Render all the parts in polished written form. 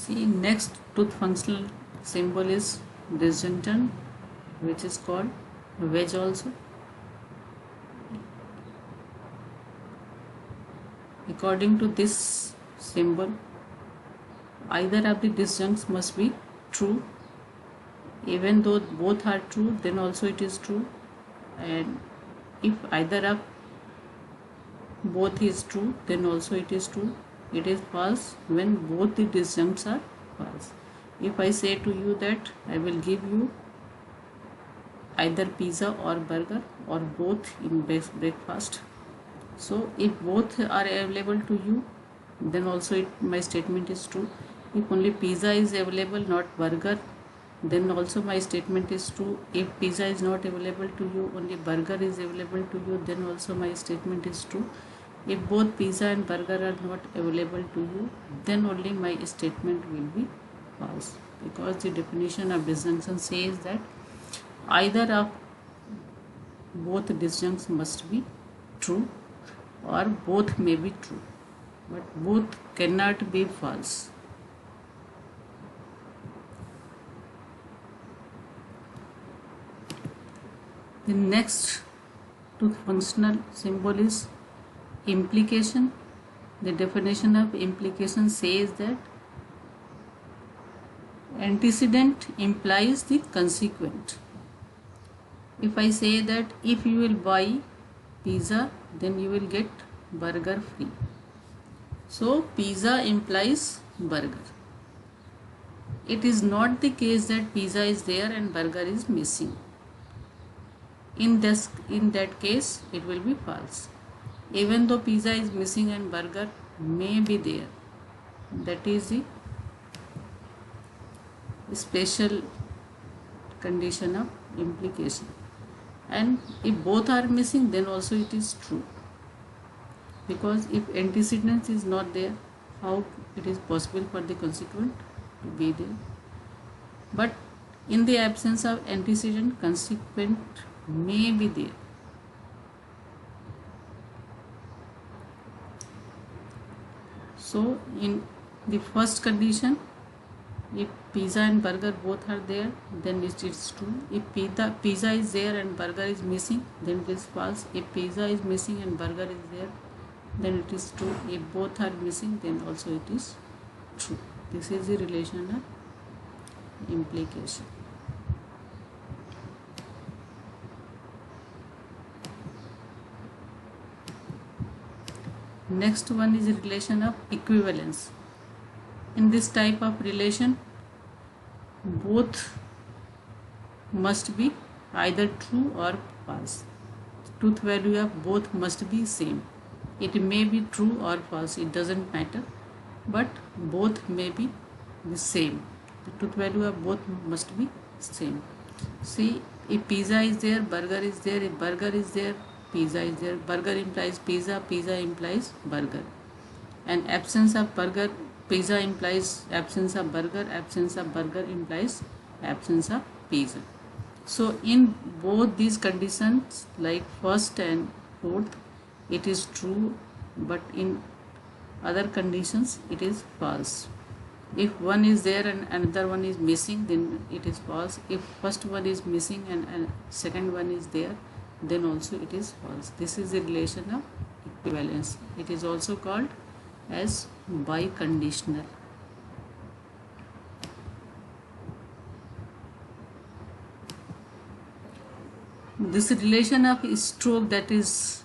See, next tooth functional symbol is disjunctant, which is called wedge also. According to this symbol, either of the disjuncts must be true. Even though both are true, then also it is true. And if either of both is true, then also it is true. It is false when both the disjuncts are false. If I say to you that I will give you either pizza or burger or both in breakfast, so if both are available to you, then also my statement is true. If only pizza is available, not burger, then also my statement is true. If pizza is not available to you, only burger is available to you, then also my statement is true. If both pizza and burger are not available to you, then only my statement will be false, because the definition of disjunction says that either of both disjuncts must be true or both may be true, but both cannot be false. The next tooth functional symbol is implication. The definition of implication says that antecedent implies the consequent. If I say that if you will buy pizza, then you will get burger free. So pizza implies burger. It is not the case that pizza is there and burger is missing. In that case, it will be false. Even though pizza is missing and burger may be there, that is the special condition of implication. And if both are missing, then also it is true, because if antecedent is not there, how it is possible for the consequent to be there? But in the absence of antecedent, consequent may be there. So in the first condition, if pizza and burger both are there, then it is true. If pizza is there and burger is missing, then it is false. If pizza is missing and burger is there, then it is true. If both are missing, then also it is true. This is the relation of implication. Next one is relation of equivalence. In this type of relation, both must be either true or false. Truth value of both must be same. It may be true or false, it doesn't matter, but both may be the same. The truth value of both must be same. See, if pizza is there, burger is there. If burger is there, pizza is there. Burger implies pizza, pizza implies burger. And absence of burger, pizza implies absence of burger, absence of burger implies absence of pizza. So in both these conditions, like first and fourth, it is true, but in other conditions it is false. If one is there and another one is missing, then it is false. If first one is missing and second one is there, then also it is false. This is the relation of equivalence. It is also called as biconditional. This relation of stroke, that is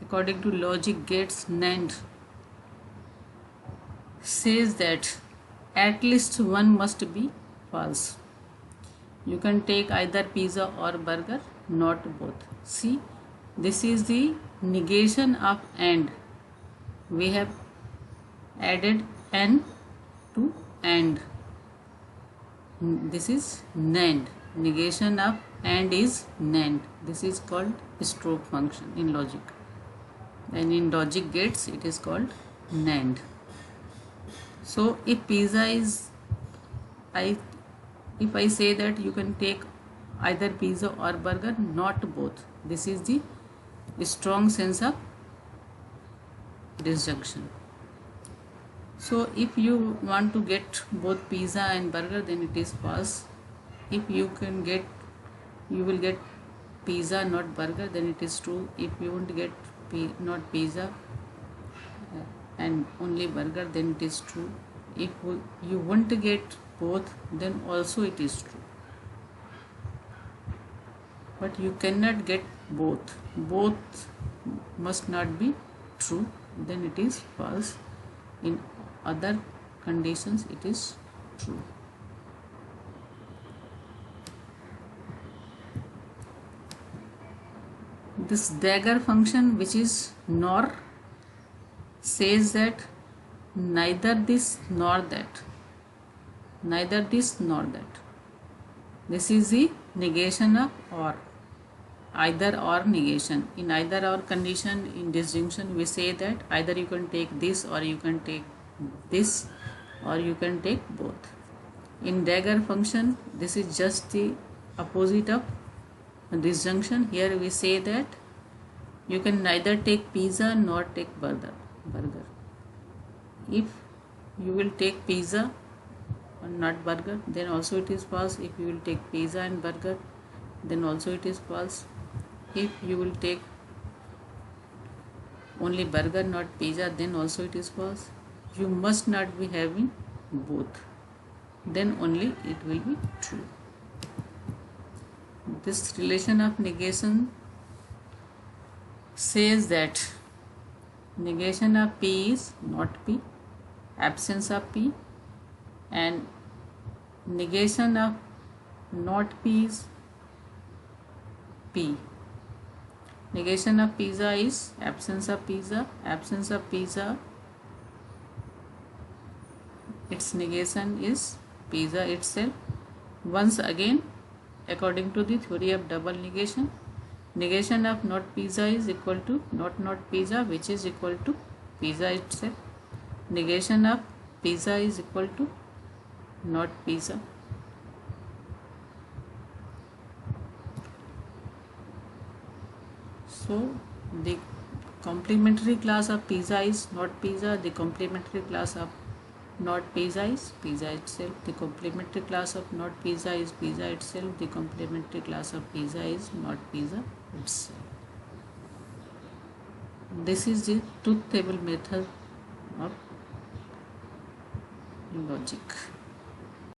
according to logic gates NAND, says that at least one must be false. You can take either pizza or burger, not both. See, this is the negation of AND. We have added N to AND. This is NAND. Negation of AND is NAND. This is called stroke function in logic. And in logic gates, it is called NAND. So if pizza is, if I say that you can take either pizza or burger, not both. This is the strong sense of disjunction. So if you want to get both pizza and burger, then it is false. If you can get, you will get pizza not burger, then it is true. If you won't get not pizza and only burger, then it is true. If you want to get both, then also it is true. But you cannot get both. Both must not be true, then it is false. In other conditions it is true. This dagger function, which is nor, says that neither this nor that, neither this nor that. This is the negation of or, either or negation. In either or condition, in disjunction, we say that either you can take this or you can take this or you can take both. In dagger function, this is just the opposite of disjunction. Here we say that you can neither take pizza nor take burger. If you will take pizza and not burger, then also it is false. If you will take pizza and burger, then also it is false. If you will take only burger not pizza, then also it is false. You must not be having both, then only it will be true. This relation of negation says that negation of P is not P, absence of P, and negation of not P is P. Negation of pizza is absence of pizza. Absence of pizza, its negation is pizza itself. Once again, according to the theory of double negation, negation of not pizza is equal to not pizza, which is equal to pizza itself. Negation of pizza is equal to not pizza. So the complementary class of pizza is not pizza. The complementary class of not pizza is pizza itself. The complementary class of not pizza is pizza itself. The complementary class of pizza is not pizza itself. This is the truth table method of logic.